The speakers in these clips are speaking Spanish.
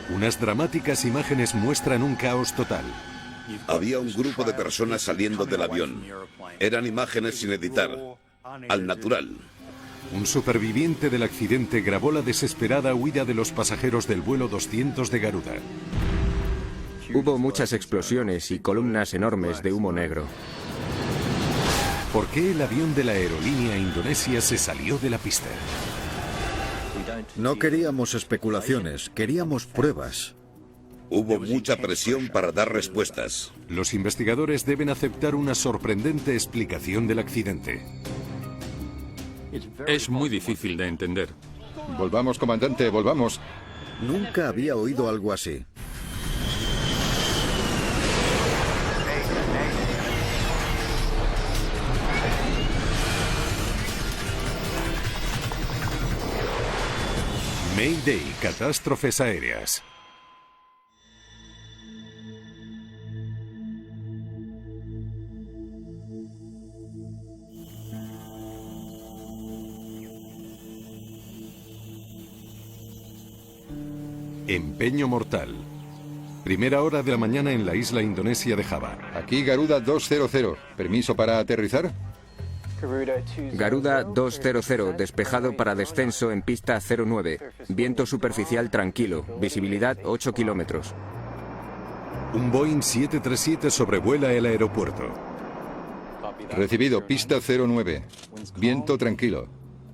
Unas dramáticas imágenes muestran un caos total. Había un grupo de personas saliendo del avión. Eran imágenes sin editar, al natural. Un superviviente del accidente grabó la desesperada huida de los pasajeros del vuelo 200 de Garuda. Hubo muchas explosiones y columnas enormes de humo negro. ¿Por qué el avión de la aerolínea indonesia se salió de la pista? No queríamos especulaciones, queríamos pruebas. Hubo mucha presión para dar respuestas. Los investigadores deben aceptar una sorprendente explicación del accidente. Es muy difícil de entender. Volvamos, comandante, volvamos. Nunca había oído algo así. Mayday, catástrofes aéreas. Empeño mortal. Primera hora de la mañana en la isla indonesia de Java. Aquí Garuda 200. ¿Permiso para aterrizar? Garuda 200, despejado para descenso en pista 09. Viento superficial tranquilo, visibilidad 8 kilómetros. Un Boeing 737 sobrevuela el aeropuerto. Recibido, pista 09. Viento tranquilo.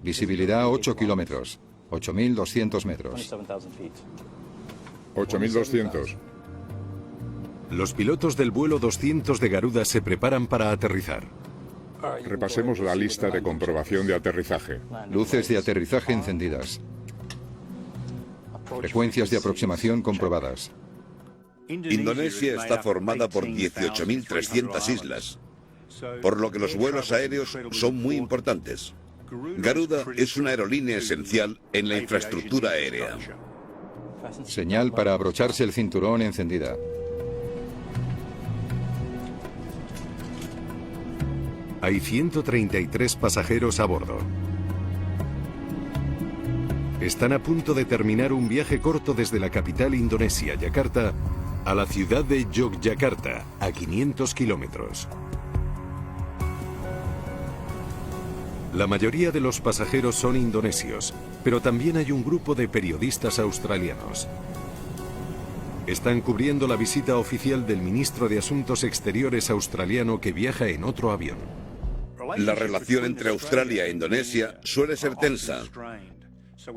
Visibilidad 8 kilómetros. 8.200 metros. 8.200. Los pilotos del vuelo 200 de Garuda se preparan para aterrizar. Repasemos la lista de comprobación de aterrizaje. Luces de aterrizaje encendidas. Frecuencias de aproximación comprobadas. Indonesia está formada por 18.300 islas, por lo que los vuelos aéreos son muy importantes. Garuda es una aerolínea esencial en la infraestructura aérea. Señal para abrocharse el cinturón encendida. Hay 133 pasajeros a bordo. Están a punto de terminar un viaje corto desde la capital indonesia, Yakarta, a la ciudad de Yogyakarta, a 500 kilómetros. La mayoría de los pasajeros son indonesios, pero también hay un grupo de periodistas australianos. Están cubriendo la visita oficial del ministro de Asuntos Exteriores australiano que viaja en otro avión. La relación entre Australia e Indonesia suele ser tensa,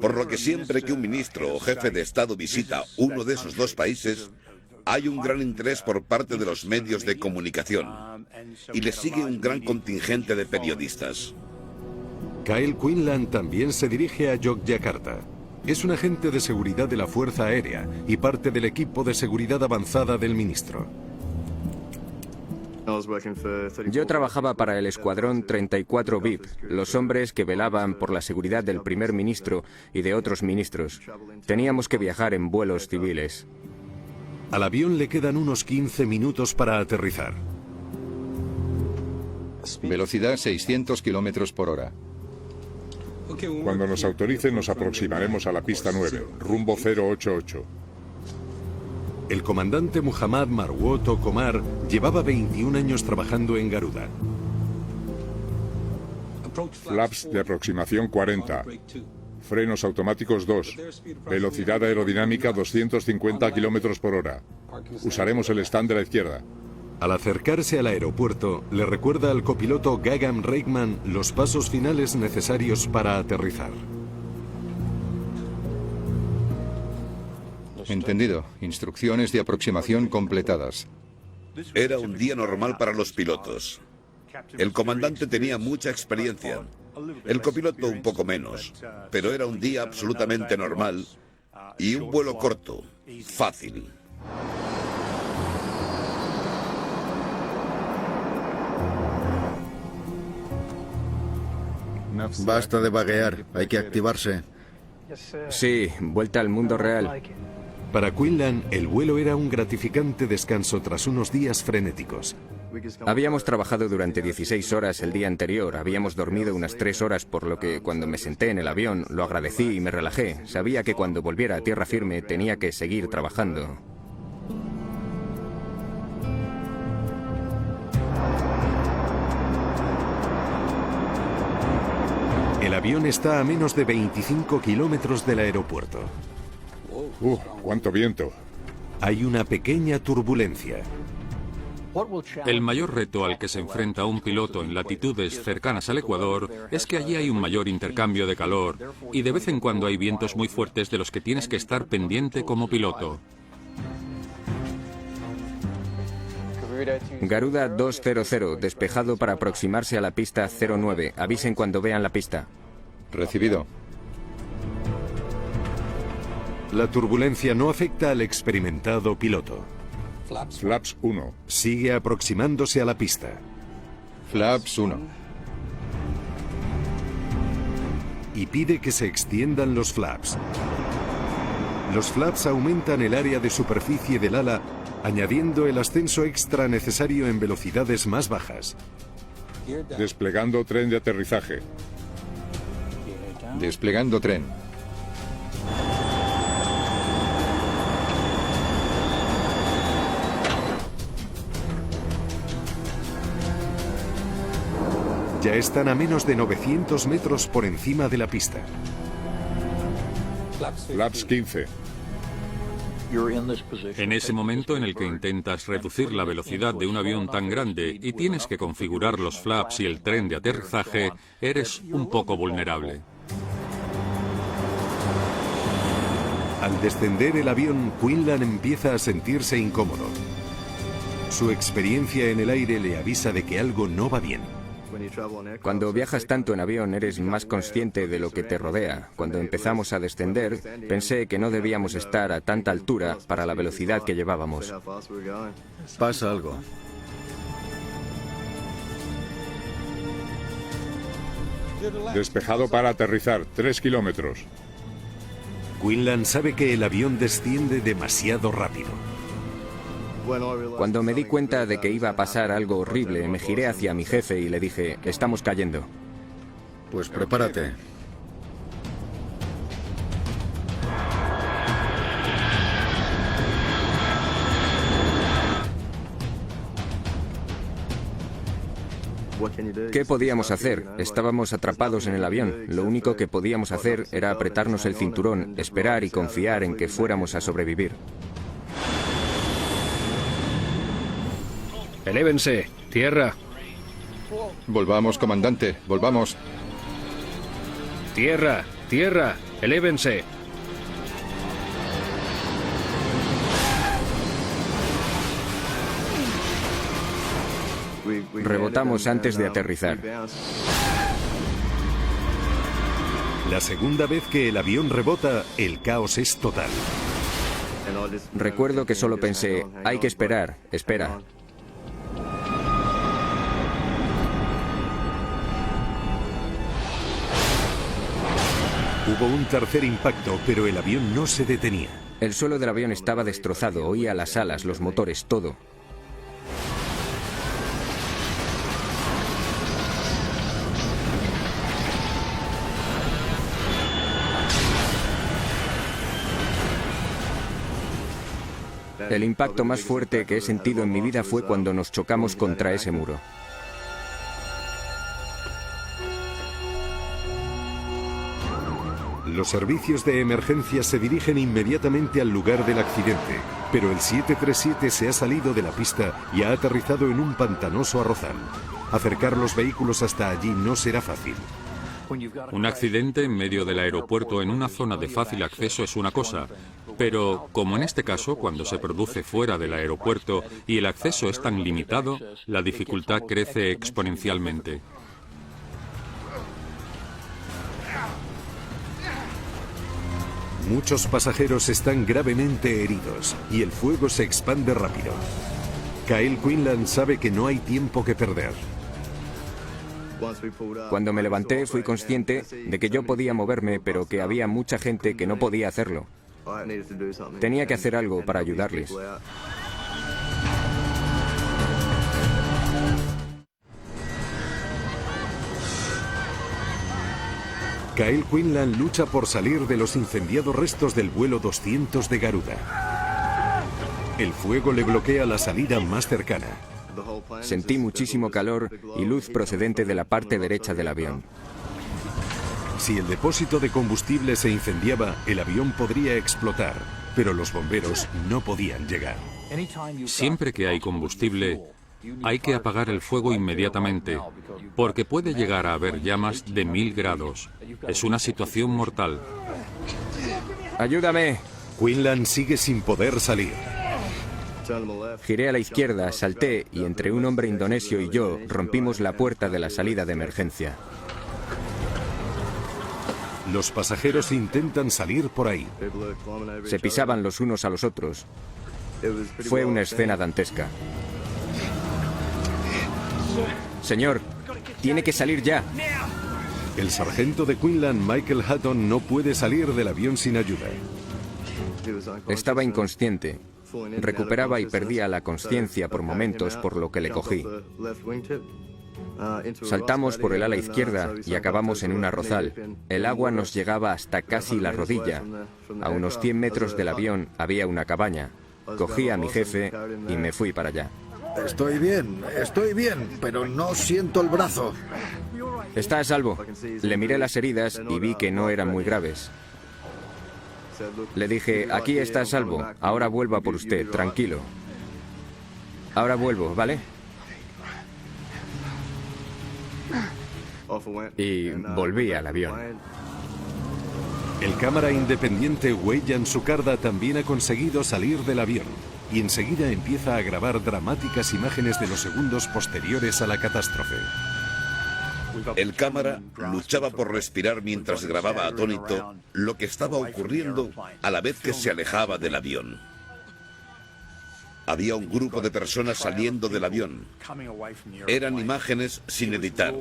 por lo que siempre que un ministro o jefe de Estado visita uno de esos dos países, hay un gran interés por parte de los medios de comunicación y le sigue un gran contingente de periodistas. Kyle Quinlan también se dirige a Yogyakarta. Es un agente de seguridad de la Fuerza Aérea y parte del equipo de seguridad avanzada del ministro. Yo trabajaba para el Escuadrón 34 VIP, los hombres que velaban por la seguridad del primer ministro y de otros ministros. Teníamos que viajar en vuelos civiles. Al avión le quedan unos 15 minutos para aterrizar. Velocidad 600 kilómetros por hora. Cuando nos autoricen nos aproximaremos a la pista 9, rumbo 088. El comandante Muhammad Marwoto Komar llevaba 21 años trabajando en Garuda. Flaps de aproximación 40. Frenos automáticos 2. Velocidad aerodinámica 250 kilómetros por hora. Usaremos el stand de la izquierda. Al acercarse al aeropuerto, le recuerda al copiloto Gagam Reikman los pasos finales necesarios para aterrizar. Entendido. Instrucciones de aproximación completadas. Era un día normal para los pilotos. El comandante tenía mucha experiencia, el copiloto un poco menos, pero era un día absolutamente normal y un vuelo corto, fácil. Basta de vaguear, hay que activarse. Sí, vuelta al mundo real. Para Quinlan, el vuelo era un gratificante descanso tras unos días frenéticos. Habíamos trabajado durante 16 horas el día anterior, habíamos dormido unas 3 horas, por lo que cuando me senté en el avión lo agradecí y me relajé. Sabía que cuando volviera a tierra firme tenía que seguir trabajando. El avión está a menos de 25 kilómetros del aeropuerto. ¡Cuánto viento! Hay una pequeña turbulencia. El mayor reto al que se enfrenta un piloto en latitudes cercanas al Ecuador es que allí hay un mayor intercambio de calor y de vez en cuando hay vientos muy fuertes de los que tienes que estar pendiente como piloto. Garuda 200, despejado para aproximarse a la pista 09. Avisen cuando vean la pista. Recibido. La turbulencia no afecta al experimentado piloto. Flaps 1. Sigue aproximándose a la pista. Flaps 1. Y pide que se extiendan los flaps. Los flaps aumentan el área de superficie del ala, añadiendo el ascenso extra necesario en velocidades más bajas. Desplegando tren de aterrizaje. Desplegando tren. Ya están a menos de 900 metros por encima de la pista. Flaps 15. En ese momento en el que intentas reducir la velocidad de un avión tan grande y tienes que configurar los flaps y el tren de aterrizaje, eres un poco vulnerable. Al descender el avión, Quinlan empieza a sentirse incómodo. Su experiencia en el aire le avisa de que algo no va bien. Cuando viajas tanto en avión eres más consciente de lo que te rodea. Cuando empezamos a descender, pensé que no debíamos estar a tanta altura para la velocidad que llevábamos. Pasa algo. Despejado para aterrizar, 3 kilómetros. Quinlan sabe que el avión desciende demasiado rápido. Cuando me di cuenta de que iba a pasar algo horrible, me giré hacia mi jefe y le dije, estamos cayendo. Pues prepárate. ¿Qué podíamos hacer? Estábamos atrapados en el avión. Lo único que podíamos hacer era apretarnos el cinturón, esperar y confiar en que fuéramos a sobrevivir. Elévense. Tierra. Volvamos, comandante. Volvamos. Tierra. Tierra. Elévense. Rebotamos antes de aterrizar. La segunda vez que el avión rebota, el caos es total. Recuerdo que solo pensé, hay que esperar, espera. Hubo un tercer impacto, pero el avión no se detenía. El suelo del avión estaba destrozado, oía las alas, los motores, todo. El impacto más fuerte que he sentido en mi vida fue cuando nos chocamos contra ese muro. Los servicios de emergencia se dirigen inmediatamente al lugar del accidente, pero el 737 se ha salido de la pista y ha aterrizado en un pantanoso arrozal. Acercar los vehículos hasta allí no será fácil. Un accidente en medio del aeropuerto en una zona de fácil acceso es una cosa, pero como en este caso, cuando se produce fuera del aeropuerto y el acceso es tan limitado, la dificultad crece exponencialmente. Muchos pasajeros están gravemente heridos y el fuego se expande rápido. Kyle Quinlan sabe que no hay tiempo que perder. Cuando me levanté fui consciente de que yo podía moverme, pero que había mucha gente que no podía hacerlo. Tenía que hacer algo para ayudarles. Kyle Quinlan lucha por salir de los incendiados restos del vuelo 200 de Garuda. El fuego le bloquea la salida más cercana. Sentí muchísimo calor y luz procedente de la parte derecha del avión. Si el depósito de combustible se incendiaba, el avión podría explotar, pero los bomberos no podían llegar. Siempre que hay combustible, hay que apagar el fuego inmediatamente, porque puede llegar a haber llamas de 1000 grados. Es una situación mortal. ¡Ayúdame! Quinlan sigue sin poder salir. Giré a la izquierda, salté y entre un hombre indonesio y yo rompimos la puerta de la salida de emergencia. Los pasajeros intentan salir por ahí. Se pisaban los unos a los otros. Fue una escena dantesca. Señor, tiene que salir ya. El sargento de Quinlan, Michael Hutton, no puede salir del avión sin ayuda. Estaba inconsciente. Recuperaba y perdía la conciencia por momentos, por lo que le cogí. Saltamos por el ala izquierda y acabamos en un arrozal. El agua nos llegaba hasta casi la rodilla. A unos 100 metros del avión había una cabaña. Cogí a mi jefe y me fui para allá. Estoy bien, pero no siento el brazo. Está a salvo. Le miré las heridas y vi que no eran muy graves. Le dije, aquí está a salvo, ahora vuelva por usted, tranquilo. Ahora vuelvo, ¿vale? Y volví al avión. El cámara independiente Weiyan Sukarda también ha conseguido salir del avión y enseguida empieza a grabar dramáticas imágenes de los segundos posteriores a la catástrofe. El cámara luchaba por respirar mientras grababa atónito lo que estaba ocurriendo a la vez que se alejaba del avión. Había un grupo de personas saliendo del avión. Eran imágenes sin editar,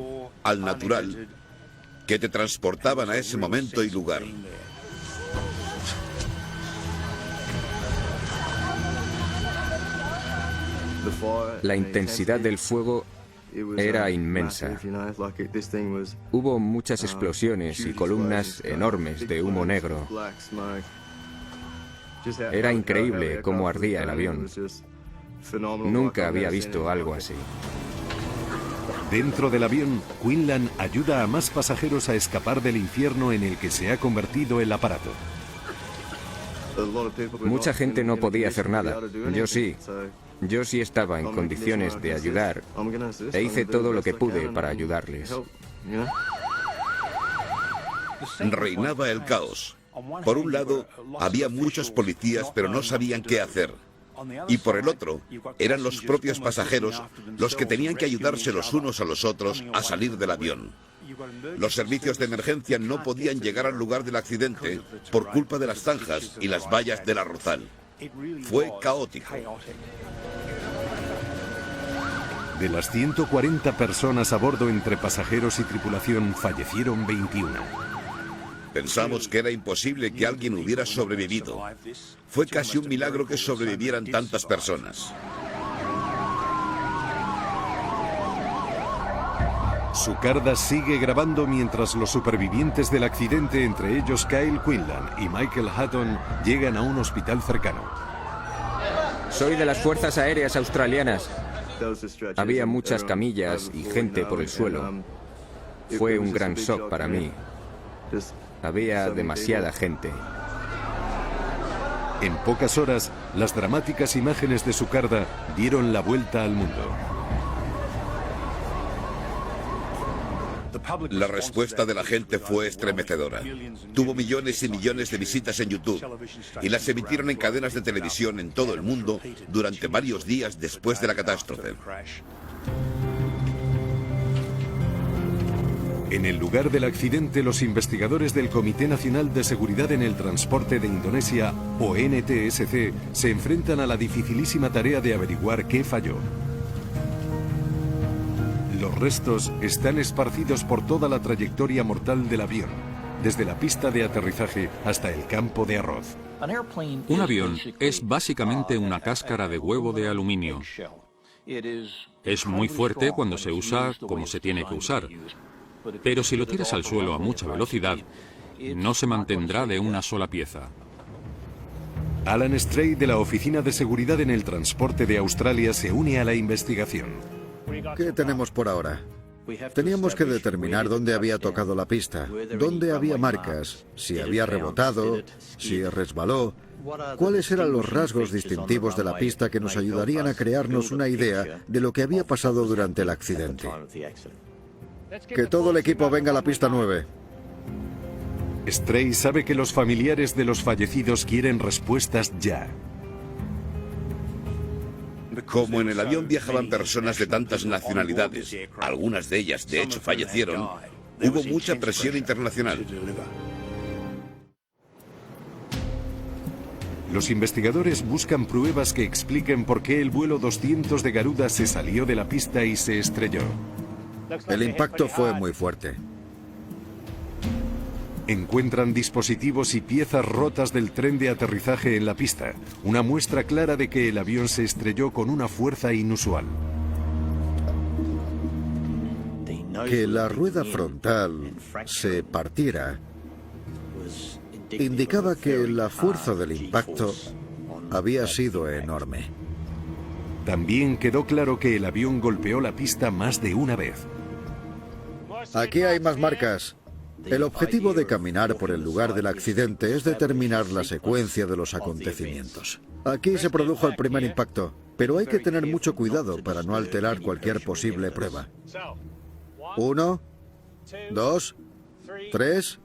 al natural, que te transportaban a ese momento y lugar. La intensidad del fuego era inmensa. Hubo muchas explosiones y columnas enormes de humo negro. Era increíble cómo ardía el avión. Nunca había visto algo así. Dentro del avión, Quinlan ayuda a más pasajeros a escapar del infierno en el que se ha convertido el aparato. Mucha gente no podía hacer nada. Yo sí. Yo sí estaba en condiciones de ayudar e hice todo lo que pude para ayudarles. Reinaba el caos. Por un lado, había muchos policías, pero no sabían qué hacer. Y por el otro, eran los propios pasajeros los que tenían que ayudarse los unos a los otros a salir del avión. Los servicios de emergencia no podían llegar al lugar del accidente por culpa de las zanjas y las vallas del arrozal. Fue caótico. De las 140 personas a bordo entre pasajeros y tripulación, fallecieron 21. Pensamos que era imposible que alguien hubiera sobrevivido. Fue casi un milagro que sobrevivieran tantas personas. Sukarda sigue grabando mientras los supervivientes del accidente, entre ellos Kyle Quinlan y Michael Hutton, llegan a un hospital cercano. Soy de las Fuerzas Aéreas Australianas. Había muchas camillas y gente por el suelo. Fue un gran shock para mí. Había demasiada gente. En pocas horas, las dramáticas imágenes de Sukarda dieron la vuelta al mundo. La respuesta de la gente fue estremecedora. Tuvo millones y millones de visitas en YouTube y las emitieron en cadenas de televisión en todo el mundo durante varios días después de la catástrofe. En el lugar del accidente, los investigadores del Comité Nacional de Seguridad en el Transporte de Indonesia, o NTSC, se enfrentan a la dificilísima tarea de averiguar qué falló. Los restos están esparcidos por toda la trayectoria mortal del avión, desde la pista de aterrizaje hasta el campo de arroz. Un avión es básicamente una cáscara de huevo de aluminio. Es muy fuerte cuando se usa como se tiene que usar, Pero si lo tiras al suelo a mucha velocidad, no se mantendrá de una sola pieza. Alan Stray, de la Oficina de Seguridad en el Transporte de Australia, se une a la investigación. ¿Qué tenemos por ahora? Teníamos que determinar dónde había tocado la pista, dónde había marcas, si había rebotado, si resbaló, cuáles eran los rasgos distintivos de la pista que nos ayudarían a crearnos una idea de lo que había pasado durante el accidente. Que todo el equipo venga a la pista 9. Stray sabe que los familiares de los fallecidos quieren respuestas ya. Como en el avión viajaban personas de tantas nacionalidades, algunas de ellas de hecho fallecieron, hubo mucha presión internacional. Los investigadores buscan pruebas que expliquen por qué el vuelo 200 de Garuda se salió de la pista y se estrelló. El impacto fue muy fuerte. Encuentran dispositivos y piezas rotas del tren de aterrizaje en la pista, una muestra clara de que el avión se estrelló con una fuerza inusual. Que la rueda frontal se partiera indicaba que la fuerza del impacto había sido enorme. También quedó claro que el avión golpeó la pista más de una vez. Aquí hay más marcas. El objetivo de caminar por el lugar del accidente es determinar la secuencia de los acontecimientos. Aquí se produjo el primer impacto, pero hay que tener mucho cuidado para no alterar cualquier posible prueba. 1, 2, 3,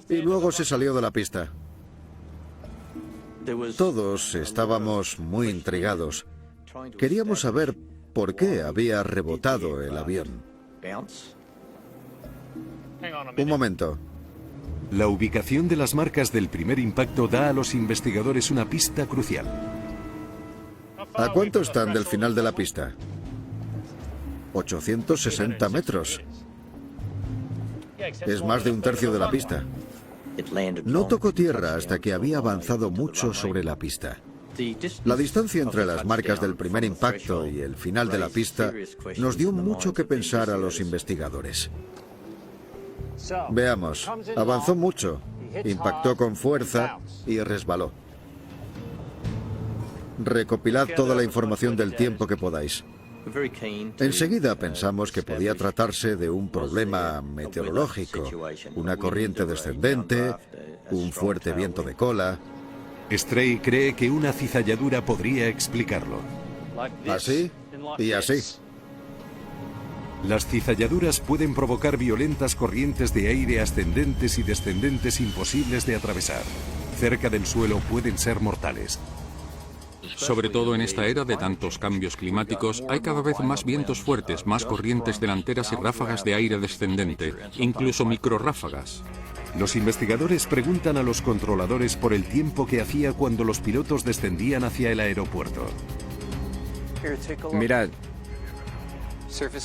y luego se salió de la pista. Todos estábamos muy intrigados. Queríamos saber por qué había rebotado el avión. Un momento. La ubicación de las marcas del primer impacto da a los investigadores una pista crucial. ¿A cuánto están del final de la pista? 860 metros. Es más de un tercio de la pista. No tocó tierra hasta que había avanzado mucho sobre la pista. La distancia entre las marcas del primer impacto y el final de la pista nos dio mucho que pensar a los investigadores. Veamos, avanzó mucho, impactó con fuerza y resbaló. Recopilad toda la información del tiempo que podáis. Enseguida pensamos que podía tratarse de un problema meteorológico, una corriente descendente, un fuerte viento de cola. Stray cree que una cizalladura podría explicarlo. Así y así. Las cizalladuras pueden provocar violentas corrientes de aire ascendentes y descendentes imposibles de atravesar. Cerca del suelo pueden ser mortales. Sobre todo en esta era de tantos cambios climáticos, hay cada vez más vientos fuertes, más corrientes delanteras y ráfagas de aire descendente, incluso microrráfagas. Los investigadores preguntan a los controladores por el tiempo que hacía cuando los pilotos descendían hacia el aeropuerto. Mirad,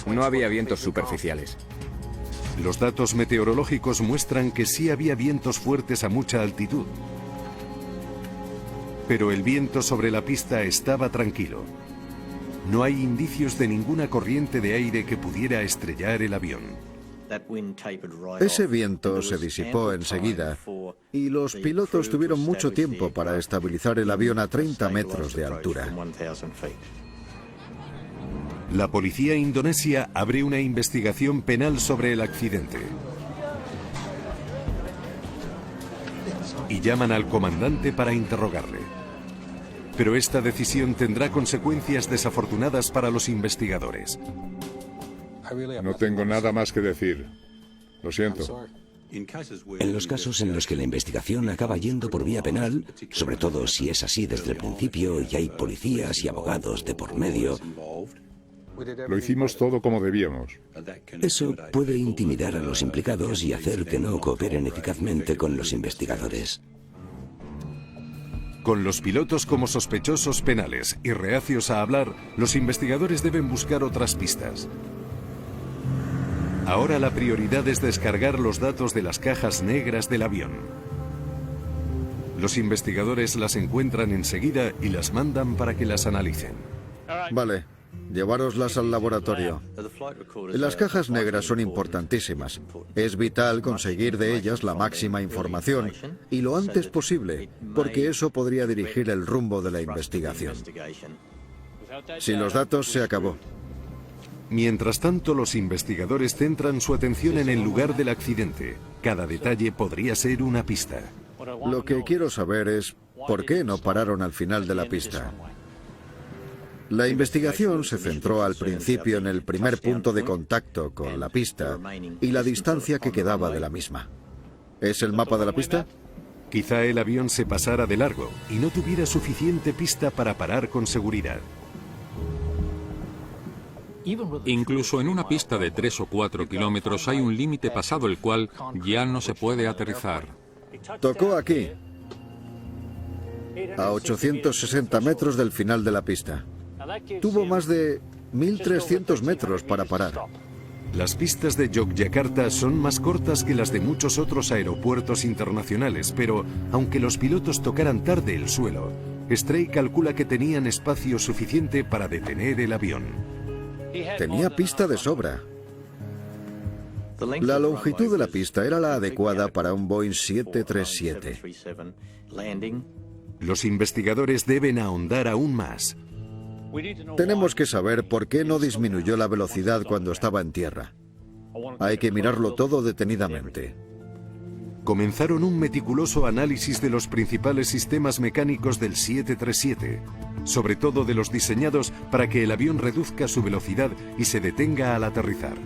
no había vientos superficiales. Los datos meteorológicos muestran que sí había vientos fuertes a mucha altitud. Pero el viento sobre la pista estaba tranquilo. No hay indicios de ninguna corriente de aire que pudiera estrellar el avión. Ese viento se disipó enseguida y los pilotos tuvieron mucho tiempo para estabilizar el avión a 30 metros de altura. La policía indonesia abre una investigación penal sobre el accidente. Y llaman al comandante para interrogarle. Pero esta decisión tendrá consecuencias desafortunadas para los investigadores. No tengo nada más que decir. Lo siento. En los casos en los que la investigación acaba yendo por vía penal, sobre todo si es así desde el principio y hay policías y abogados de por medio, Lo hicimos todo como debíamos. eso puede intimidar a los implicados y hacer que no cooperen eficazmente con los investigadores. Con los pilotos como sospechosos penales y reacios a hablar, los investigadores deben buscar otras pistas. Ahora la prioridad es descargar los datos de las cajas negras del avión. Los investigadores las encuentran enseguida y las mandan para que las analicen. Vale, Llevároslas al laboratorio. Las cajas negras son importantísimas. Es vital conseguir de ellas la máxima información, y lo antes posible, porque eso podría dirigir el rumbo de la investigación. Sin los datos, se acabó. Mientras tanto, los investigadores centran su atención en el lugar del accidente. Cada detalle podría ser una pista. Lo que quiero saber es por qué no pararon al final de la pista. La investigación se centró al principio en el primer punto de contacto con la pista y la distancia que quedaba de la misma. ¿Es el mapa de la pista? Quizá el avión se pasara de largo y no tuviera suficiente pista para parar con seguridad. Incluso en una pista de 3 o 4 kilómetros hay un límite pasado el cual ya no se puede aterrizar. Tocó aquí, a 860 metros del final de la pista. Tuvo más de 1.300 metros para parar. Las pistas de Yogyakarta son más cortas que las de muchos otros aeropuertos internacionales, pero aunque los pilotos tocaran tarde el suelo, Stray calcula que tenían espacio suficiente para detener el avión. Tenía pista de sobra. La longitud de la pista era la adecuada para un Boeing 737. Los investigadores deben ahondar aún más. Tenemos que saber por qué no disminuyó la velocidad cuando estaba en tierra. Hay que mirarlo todo detenidamente. Comenzaron un meticuloso análisis de los principales sistemas mecánicos del 737, sobre todo de los diseñados para que el avión reduzca su velocidad y se detenga al aterrizar.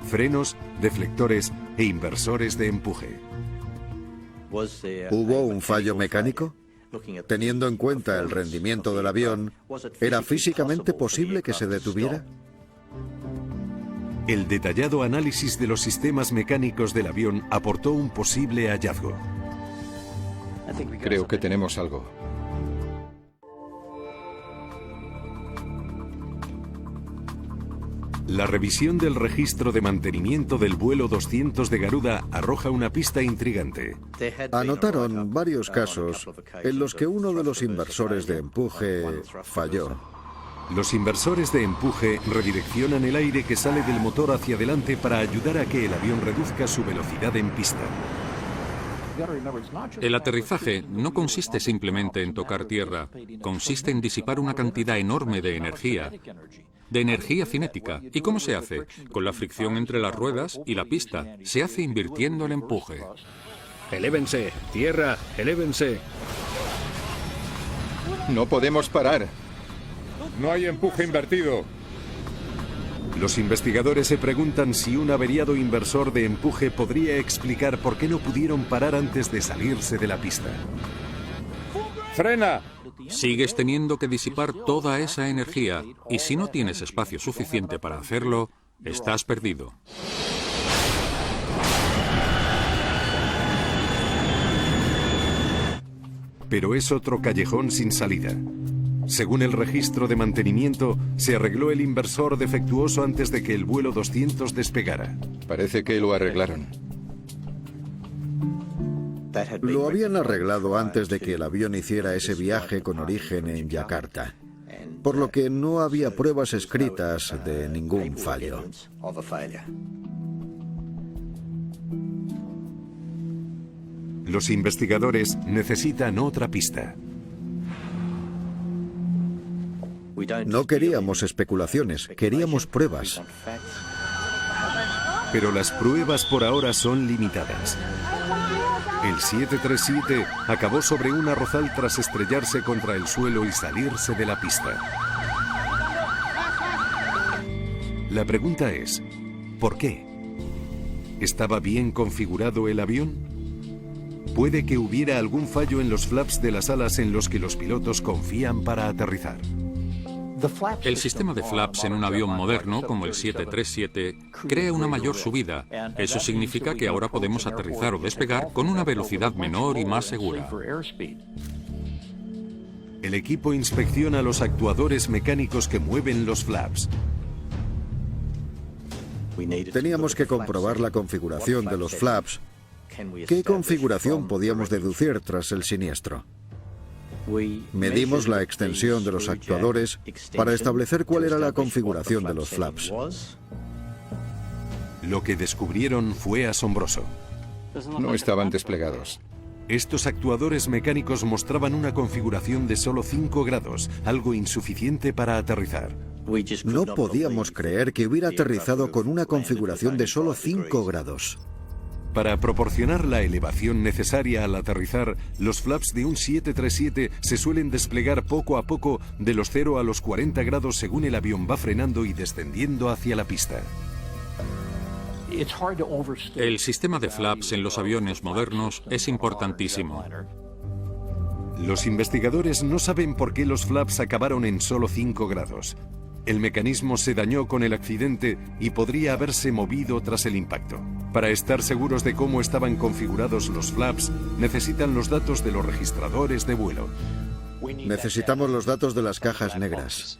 Frenos, deflectores e inversores de empuje. ¿Hubo un fallo mecánico? Teniendo en cuenta el rendimiento del avión, ¿era físicamente posible que se detuviera? El detallado análisis de los sistemas mecánicos del avión aportó un posible hallazgo. Creo que tenemos algo. La revisión del registro de mantenimiento del vuelo 200 de Garuda arroja una pista intrigante. Anotaron varios casos en los que uno de los inversores de empuje falló. Los inversores de empuje redireccionan el aire que sale del motor hacia adelante para ayudar a que el avión reduzca su velocidad en pista. El aterrizaje no consiste simplemente en tocar tierra, consiste en disipar una cantidad enorme de energía cinética. ¿Y cómo se hace? Con la fricción entre las ruedas y la pista. Se hace invirtiendo el empuje. Elévense, tierra, elévense. No podemos parar. No hay empuje invertido. Los investigadores se preguntan si un averiado inversor de empuje podría explicar por qué no pudieron parar antes de salirse de la pista. ¡Frena! Sigues teniendo que disipar toda esa energía y si no tienes espacio suficiente para hacerlo, estás perdido. Pero es otro callejón sin salida. Según el registro de mantenimiento, se arregló el inversor defectuoso antes de que el vuelo 200 despegara. Parece que lo arreglaron. Lo habían arreglado antes de que el avión hiciera ese viaje con origen en Yakarta, por lo que no había pruebas escritas de ningún fallo. Los investigadores necesitan otra pista. No queríamos especulaciones, queríamos pruebas. Pero las pruebas por ahora son limitadas. El 737 acabó sobre un arrozal tras estrellarse contra el suelo y salirse de la pista. La pregunta es, ¿por qué? ¿Estaba bien configurado el avión? Puede que hubiera algún fallo en los flaps de las alas en los que los pilotos confían para aterrizar. El sistema de flaps en un avión moderno, como el 737, crea una mayor subida. Eso significa que ahora podemos aterrizar o despegar con una velocidad menor y más segura. El equipo inspecciona los actuadores mecánicos que mueven los flaps. Teníamos que comprobar la configuración de los flaps. ¿Qué configuración podíamos deducir tras el siniestro? Medimos la extensión de los actuadores para establecer cuál era la configuración de los flaps. Lo que descubrieron fue asombroso. No estaban desplegados. Estos actuadores mecánicos mostraban una configuración de solo 5 grados, algo insuficiente para aterrizar. No podíamos creer que hubiera aterrizado con una configuración de solo 5 grados. Para proporcionar la elevación necesaria al aterrizar, los flaps de un 737 se suelen desplegar poco a poco de los 0 a los 40 grados según el avión va frenando y descendiendo hacia la pista. El sistema de flaps en los aviones modernos es importantísimo. Los investigadores no saben por qué los flaps acabaron en solo 5 grados. El mecanismo se dañó con el accidente y podría haberse movido tras el impacto. Para estar seguros de cómo estaban configurados los flaps, necesitan los datos de los registradores de vuelo. Necesitamos los datos de las cajas negras.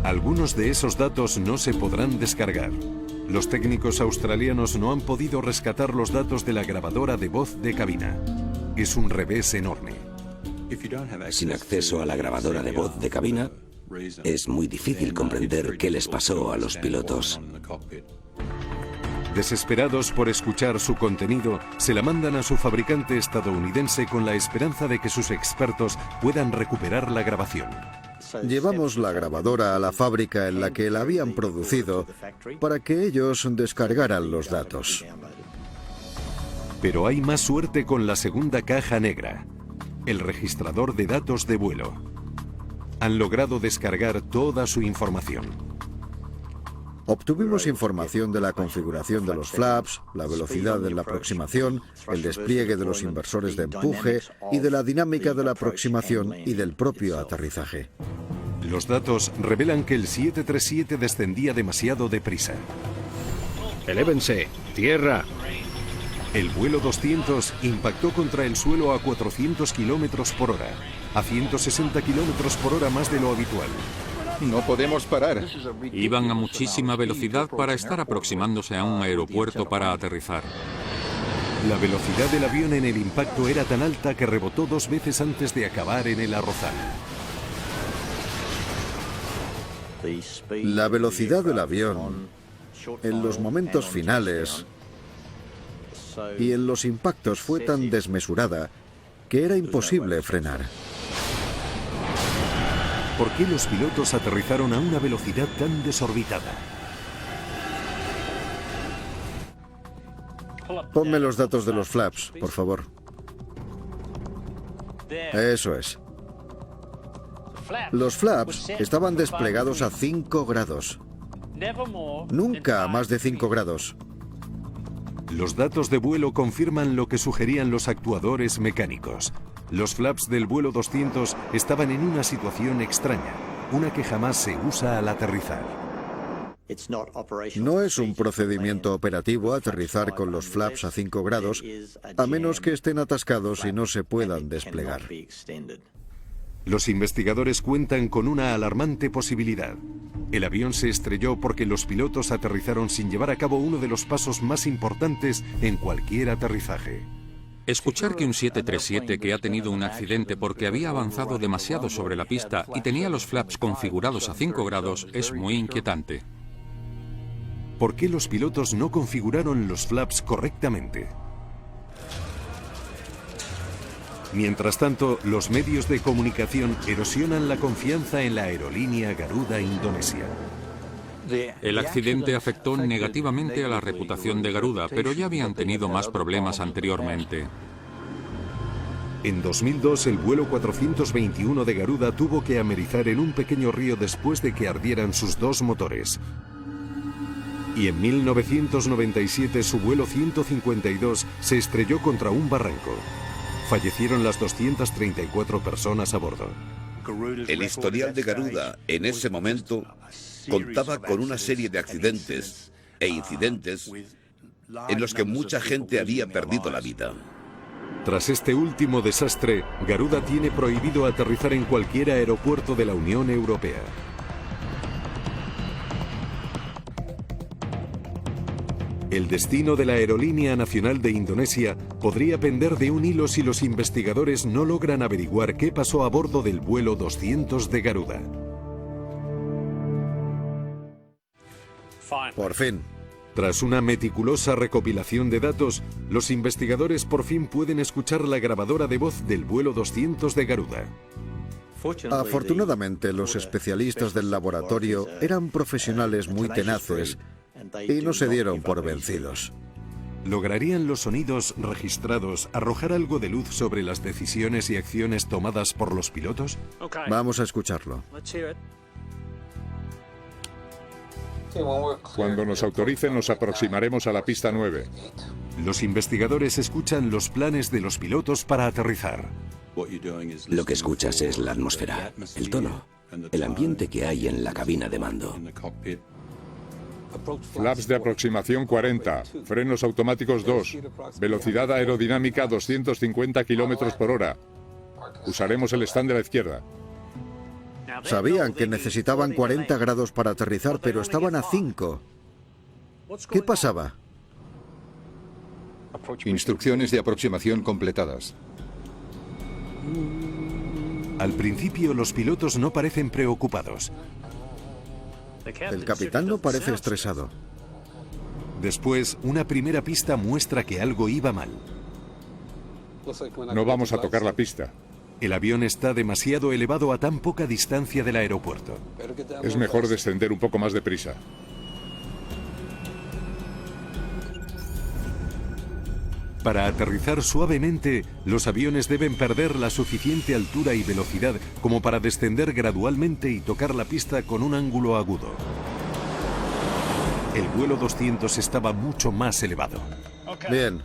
Algunos de esos datos no se podrán descargar. Los técnicos australianos no han podido rescatar los datos de la grabadora de voz de cabina. Es un revés enorme. Sin acceso a la grabadora de voz de cabina, es muy difícil comprender qué les pasó a los pilotos. Desesperados por escuchar su contenido, se la mandan a su fabricante estadounidense con la esperanza de que sus expertos puedan recuperar la grabación. Llevamos la grabadora a la fábrica en la que la habían producido para que ellos descargaran los datos. Pero hay más suerte con la segunda caja negra, el registrador de datos de vuelo. Han logrado descargar toda su información. Obtuvimos información de la configuración de los flaps, la velocidad de la aproximación, el despliegue de los inversores de empuje y de la dinámica de la aproximación y del propio aterrizaje. Los datos revelan que el 737 descendía demasiado deprisa. Elévense, tierra. El vuelo 200 impactó contra el suelo a 400 kilómetros por hora, a 160 kilómetros por hora más de lo habitual. No podemos parar. Iban a muchísima velocidad para estar aproximándose a un aeropuerto para aterrizar. La velocidad del avión en el impacto era tan alta que rebotó 2 veces antes de acabar en el arrozal. La velocidad del avión, en los momentos finales y en los impactos, fue tan desmesurada que era imposible frenar. ¿Por qué los pilotos aterrizaron a una velocidad tan desorbitada? Ponme los datos de los flaps, por favor. Eso es. Los flaps estaban desplegados a 5 grados. Nunca a más de 5 grados. Los datos de vuelo confirman lo que sugerían los actuadores mecánicos. Los flaps del vuelo 200 estaban en una situación extraña, una que jamás se usa al aterrizar. No es un procedimiento operativo aterrizar con los flaps a 5 grados, a menos que estén atascados y no se puedan desplegar. Los investigadores cuentan con una alarmante posibilidad. El avión se estrelló porque los pilotos aterrizaron sin llevar a cabo uno de los pasos más importantes en cualquier aterrizaje. Escuchar que un 737 que ha tenido un accidente porque había avanzado demasiado sobre la pista y tenía los flaps configurados a 5 grados es muy inquietante. ¿Por qué los pilotos no configuraron los flaps correctamente? Mientras tanto, los medios de comunicación erosionan la confianza en la aerolínea Garuda Indonesia. El accidente afectó negativamente a la reputación de Garuda, pero ya habían tenido más problemas anteriormente. En 2002, el vuelo 421 de Garuda tuvo que amerizar en un pequeño río después de que ardieran sus 2 motores. Y en 1997, su vuelo 152 se estrelló contra un barranco. Fallecieron las 234 personas a bordo. El historial de Garuda en ese momento contaba con una serie de accidentes e incidentes en los que mucha gente había perdido la vida. Tras este último desastre, Garuda tiene prohibido aterrizar en cualquier aeropuerto de la Unión Europea. El destino de la Aerolínea Nacional de Indonesia podría pender de un hilo si los investigadores no logran averiguar qué pasó a bordo del vuelo 200 de Garuda. Por fin. Tras una meticulosa recopilación de datos, los investigadores por fin pueden escuchar la grabadora de voz del vuelo 200 de Garuda. Afortunadamente, los especialistas del laboratorio eran profesionales muy tenaces y no se dieron por vencidos. ¿Lograrían los sonidos registrados arrojar algo de luz sobre las decisiones y acciones tomadas por los pilotos? Vamos a escucharlo. Cuando nos autoricen, nos aproximaremos a la pista 9. Los investigadores escuchan los planes de los pilotos para aterrizar. Lo que escuchas es la atmósfera, el tono, el ambiente que hay en la cabina de mando. Flaps de aproximación 40, frenos automáticos 2, velocidad aerodinámica 250 km por hora. Usaremos el stand de la izquierda. Sabían que necesitaban 40 grados para aterrizar, pero estaban a 5. ¿Qué pasaba? Instrucciones de aproximación completadas. Al principio, los pilotos no parecen preocupados. El capitán no parece estresado. Después, una primera pista muestra que algo iba mal. No vamos a tocar la pista. El avión está demasiado elevado a tan poca distancia del aeropuerto. Es mejor descender un poco más deprisa. Para aterrizar suavemente, los aviones deben perder la suficiente altura y velocidad como para descender gradualmente y tocar la pista con un ángulo agudo. El vuelo 200 estaba mucho más elevado. Bien,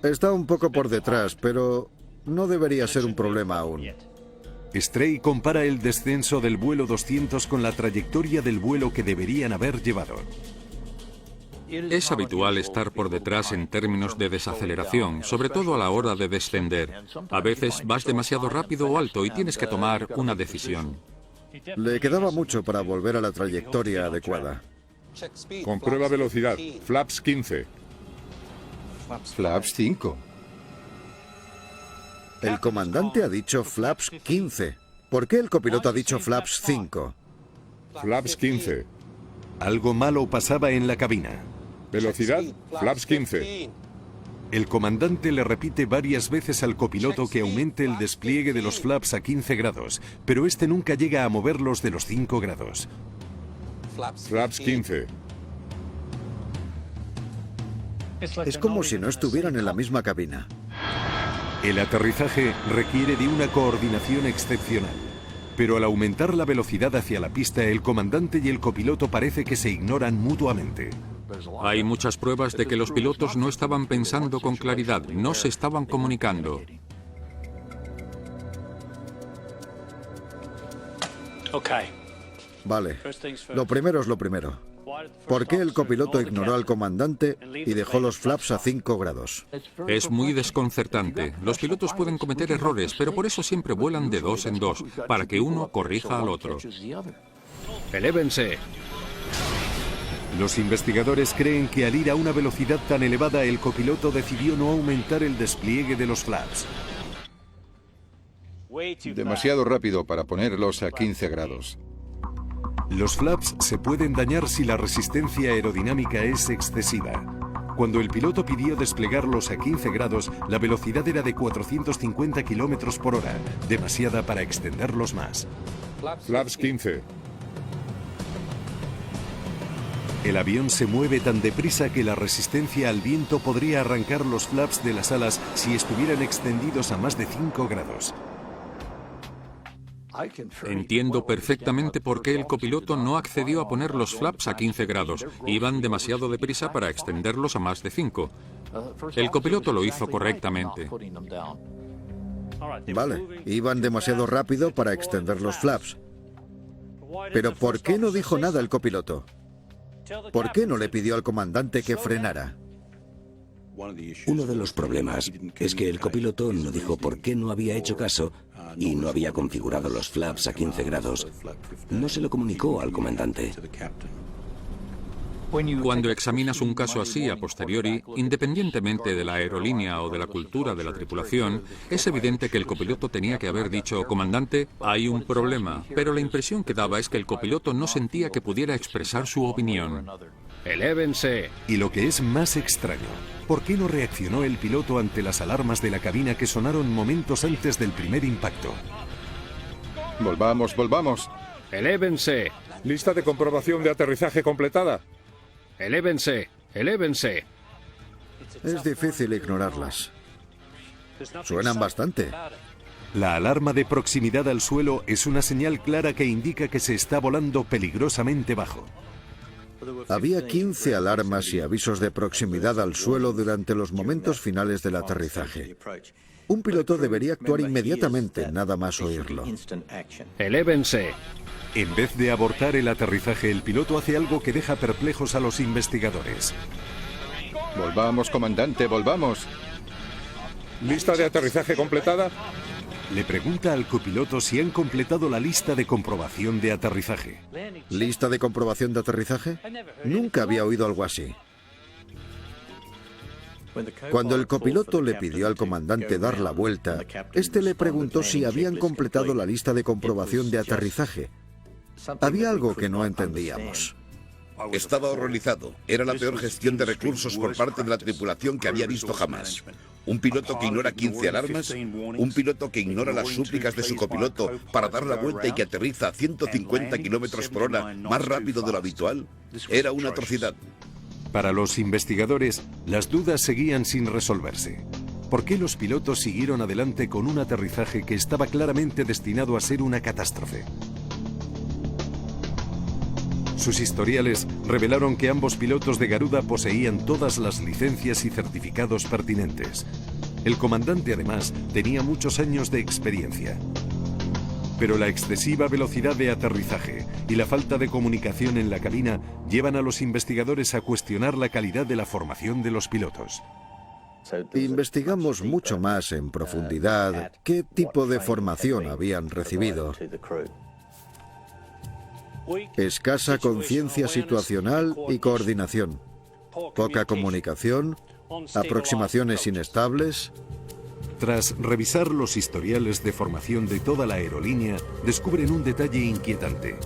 está un poco por detrás, pero no debería ser un problema aún. Stray compara el descenso del vuelo 200 con la trayectoria del vuelo que deberían haber llevado. Es habitual estar por detrás en términos de desaceleración, sobre todo a la hora de descender. A veces vas demasiado rápido o alto y tienes que tomar una decisión. Le quedaba mucho para volver a la trayectoria adecuada. Comprueba velocidad. Flaps 15. Flaps 5. El comandante ha dicho flaps 15. ¿Por qué el copiloto ha dicho flaps 5? Flaps 15. Algo malo pasaba en la cabina. Velocidad. Flaps 15. El comandante le repite varias veces al copiloto que aumente el despliegue de los flaps a 15 grados, pero este nunca llega a moverlos de los 5 grados. Flaps 15. Es como si no estuvieran en la misma cabina. El aterrizaje requiere de una coordinación excepcional, pero al aumentar la velocidad hacia la pista, el comandante y el copiloto parece que se ignoran mutuamente. Hay muchas pruebas de que los pilotos no estaban pensando con claridad, no se estaban comunicando. Vale, lo primero es lo primero. ¿Por qué el copiloto ignoró al comandante y dejó los flaps a 5 grados? Es muy desconcertante. Los pilotos pueden cometer errores, pero por eso siempre vuelan de dos en dos, para que uno corrija al otro. Elévense. Los investigadores creen que al ir a una velocidad tan elevada, el copiloto decidió no aumentar el despliegue de los flaps. Demasiado rápido para ponerlos a 15 grados. Los flaps se pueden dañar si la resistencia aerodinámica es excesiva. Cuando el piloto pidió desplegarlos a 15 grados, la velocidad era de 450 km por hora, demasiada para extenderlos más. Flaps 15. El avión se mueve tan deprisa que la resistencia al viento podría arrancar los flaps de las alas si estuvieran extendidos a más de 5 grados. Entiendo perfectamente por qué el copiloto no accedió a poner los flaps a 15 grados. Iban demasiado deprisa para extenderlos a más de 5. El copiloto lo hizo correctamente. Vale, iban demasiado rápido para extender los flaps. Pero ¿por qué no dijo nada el copiloto? ¿Por qué no le pidió al comandante que frenara? Uno de los problemas es que el copiloto no dijo por qué no había hecho caso y no había configurado los flaps a 15 grados. No se lo comunicó al comandante. Cuando examinas un caso así a posteriori, independientemente de la aerolínea o de la cultura de la tripulación, es evidente que el copiloto tenía que haber dicho: comandante, hay un problema. Pero la impresión que daba es que el copiloto no sentía que pudiera expresar su opinión. Elévense. Y lo que es más extraño, ¿por qué no reaccionó el piloto ante las alarmas de la cabina que sonaron momentos antes del primer impacto? Volvamos, volvamos. Elévense. Lista de comprobación de aterrizaje completada. Elévense. Elévense. Es difícil ignorarlas. Suenan bastante. La alarma de proximidad al suelo es una señal clara que indica que se está volando peligrosamente bajo. Había 15 alarmas y avisos de proximidad al suelo durante los momentos finales del aterrizaje. Un piloto debería actuar inmediatamente, nada más oírlo. Elévense. En vez de abortar el aterrizaje, el piloto hace algo que deja perplejos a los investigadores. Volvamos, comandante, volvamos. Lista de aterrizaje completada. Le pregunta al copiloto si han completado la lista de comprobación de aterrizaje. ¿Lista de comprobación de aterrizaje? Nunca había oído algo así. Cuando el copiloto le pidió al comandante dar la vuelta, este le preguntó si habían completado la lista de comprobación de aterrizaje. Había algo que no entendíamos. Estaba horrorizado. Era la peor gestión de recursos por parte de la tripulación que había visto jamás. Un piloto que ignora 15 alarmas, un piloto que ignora las súplicas de su copiloto para dar la vuelta y que aterriza a 150 kilómetros por hora más rápido de lo habitual. Era una atrocidad. Para los investigadores, las dudas seguían sin resolverse. ¿Por qué los pilotos siguieron adelante con un aterrizaje que estaba claramente destinado a ser una catástrofe? Sus historiales revelaron que ambos pilotos de Garuda poseían todas las licencias y certificados pertinentes. El comandante, además, tenía muchos años de experiencia. Pero la excesiva velocidad de aterrizaje y la falta de comunicación en la cabina llevan a los investigadores a cuestionar la calidad de la formación de los pilotos. Investigamos mucho más en profundidad qué tipo de formación habían recibido. Escasa conciencia situacional y coordinación. Poca comunicación. Aproximaciones inestables. Tras revisar los historiales de formación de toda la aerolínea, descubren un detalle inquietante.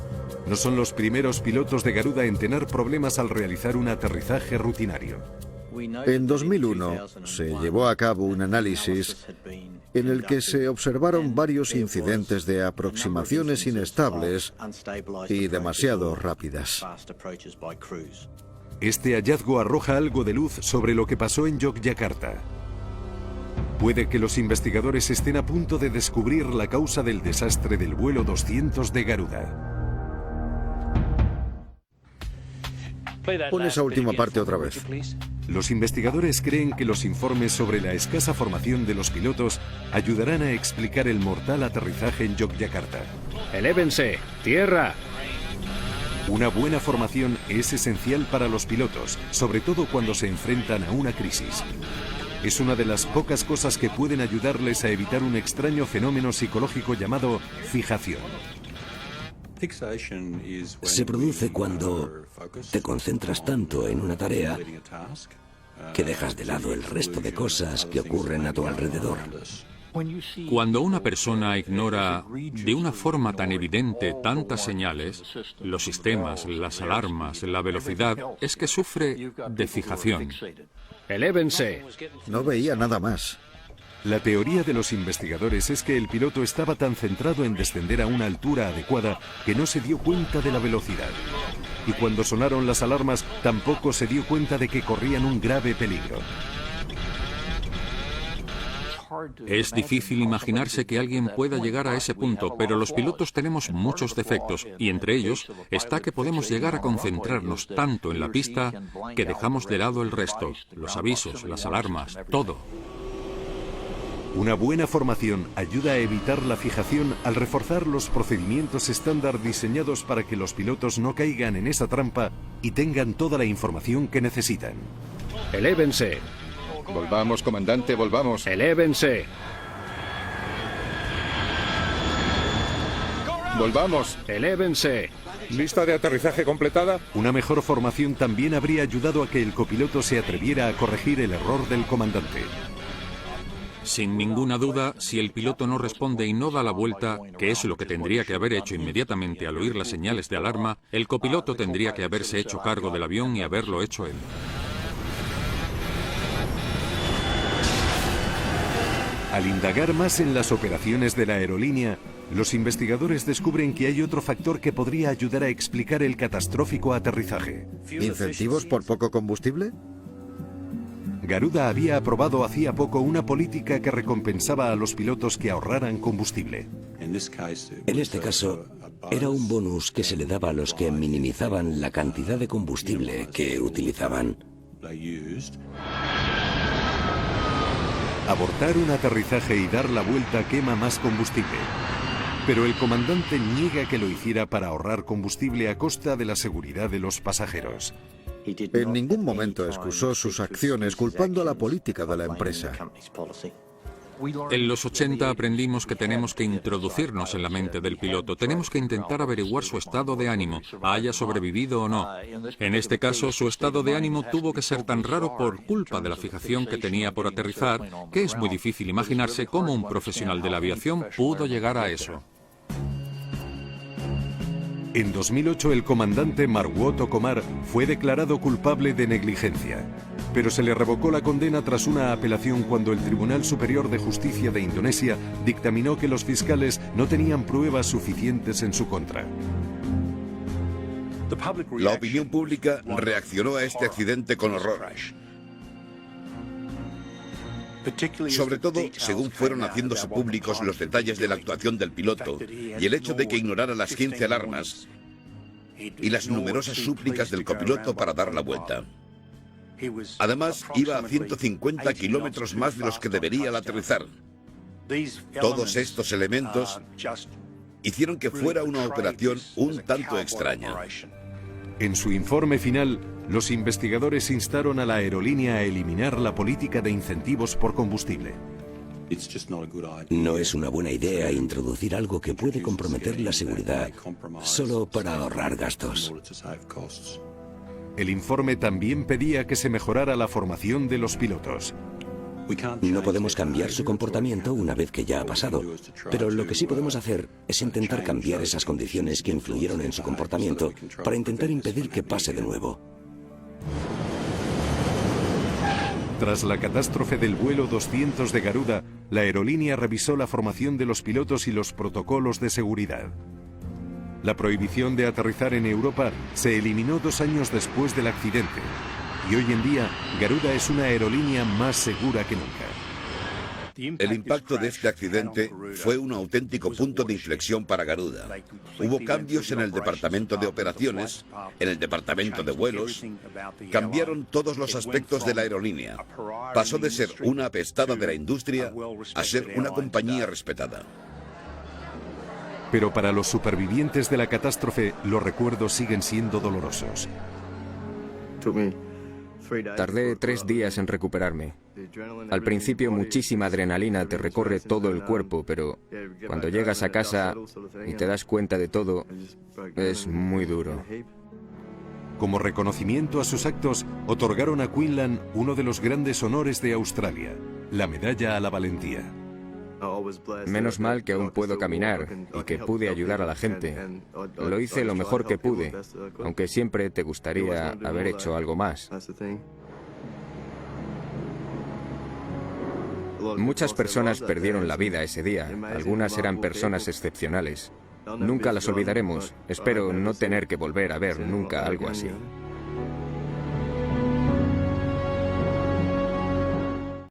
No son los primeros pilotos de Garuda en tener problemas al realizar un aterrizaje rutinario. En 2001 se llevó a cabo un análisis en el que se observaron varios incidentes de aproximaciones inestables y demasiado rápidas. Este hallazgo arroja algo de luz sobre lo que pasó en Yogyakarta. Puede que los investigadores estén a punto de descubrir la causa del desastre del vuelo 200 de Garuda. Pon esa última parte otra vez. Los investigadores creen que los informes sobre la escasa formación de los pilotos ayudarán a explicar el mortal aterrizaje en Yogyakarta. Elévense. Tierra. Una buena formación es esencial para los pilotos, sobre todo cuando se enfrentan a una crisis. Es una de las pocas cosas que pueden ayudarles a evitar un extraño fenómeno psicológico llamado fijación. Se produce cuando te concentras tanto en una tarea que dejas de lado el resto de cosas que ocurren a tu alrededor. Cuando una persona ignora de una forma tan evidente tantas señales, los sistemas, las alarmas, la velocidad, es que sufre de fijación. Elévense. No veía nada más. La teoría de los investigadores es que el piloto estaba tan centrado en descender a una altura adecuada que no se dio cuenta de la velocidad. Y cuando sonaron las alarmas, tampoco se dio cuenta de que corrían un grave peligro. Es difícil imaginarse que alguien pueda llegar a ese punto, pero los pilotos tenemos muchos defectos, y entre ellos está que podemos llegar a concentrarnos tanto en la pista que dejamos de lado el resto, los avisos, las alarmas, todo. Una buena formación ayuda a evitar la fijación al reforzar los procedimientos estándar diseñados para que los pilotos no caigan en esa trampa y tengan toda la información que necesitan. Elévense. Volvamos, comandante, volvamos. Elévense. Volvamos. Elévense. ¿Lista de aterrizaje completada? Una mejor formación también habría ayudado a que el copiloto se atreviera a corregir el error del comandante. Sin ninguna duda, si el piloto no responde y no da la vuelta, que es lo que tendría que haber hecho inmediatamente al oír las señales de alarma, el copiloto tendría que haberse hecho cargo del avión y haberlo hecho él. Al indagar más en las operaciones de la aerolínea, los investigadores descubren que hay otro factor que podría ayudar a explicar el catastrófico aterrizaje. ¿Incentivos por poco combustible? Garuda había aprobado hacía poco una política que recompensaba a los pilotos que ahorraran combustible. En este caso, era un bonus que se le daba a los que minimizaban la cantidad de combustible que utilizaban. Abortar un aterrizaje y dar la vuelta quema más combustible. Pero el comandante niega que lo hiciera para ahorrar combustible a costa de la seguridad de los pasajeros. En ningún momento excusó sus acciones culpando a la política de la empresa. En los 80 aprendimos que tenemos que introducirnos en la mente del piloto. Tenemos que intentar averiguar su estado de ánimo, haya sobrevivido o no. En este caso, su estado de ánimo tuvo que ser tan raro por culpa de la fijación que tenía por aterrizar, que es muy difícil imaginarse cómo un profesional de la aviación pudo llegar a eso. En 2008 el comandante Marwot Okomar fue declarado culpable de negligencia, pero se le revocó la condena tras una apelación cuando el Tribunal Superior de Justicia de Indonesia dictaminó que los fiscales no tenían pruebas suficientes en su contra. La opinión pública reaccionó a este accidente con horror. Sobre todo, según fueron haciéndose públicos los detalles de la actuación del piloto y el hecho de que ignorara las 15 alarmas y las numerosas súplicas del copiloto para dar la vuelta. Además, iba a 150 kilómetros más de los que debería al aterrizar. Todos estos elementos hicieron que fuera una operación un tanto extraña. En su informe final, los investigadores instaron a la aerolínea a eliminar la política de incentivos por combustible. No es una buena idea introducir algo que puede comprometer la seguridad solo para ahorrar gastos. El informe también pedía que se mejorara la formación de los pilotos. No podemos cambiar su comportamiento una vez que ya ha pasado, pero lo que sí podemos hacer es intentar cambiar esas condiciones que influyeron en su comportamiento para intentar impedir que pase de nuevo. Tras la catástrofe del vuelo 200 de Garuda, la aerolínea revisó la formación de los pilotos y los protocolos de seguridad. La prohibición de aterrizar en Europa se eliminó 2 años después del accidente. Y hoy en día, Garuda es una aerolínea más segura que nunca. El impacto de este accidente fue un auténtico punto de inflexión para Garuda. Hubo cambios en el departamento de operaciones, en el departamento de vuelos. Cambiaron todos los aspectos de la aerolínea. Pasó de ser una apestada de la industria a ser una compañía respetada. Pero para los supervivientes de la catástrofe, los recuerdos siguen siendo dolorosos. Tardé 3 días en recuperarme. Al principio muchísima adrenalina te recorre todo el cuerpo, pero cuando llegas a casa y te das cuenta de todo, es muy duro. Como reconocimiento a sus actos, otorgaron a Quinlan uno de los grandes honores de Australia, la Medalla a la Valentía. Menos mal que aún puedo caminar y que pude ayudar a la gente. Lo hice lo mejor que pude, aunque siempre te gustaría haber hecho algo más. Muchas personas perdieron la vida ese día. Algunas eran personas excepcionales. Nunca las olvidaremos. Espero no tener que volver a ver nunca algo así.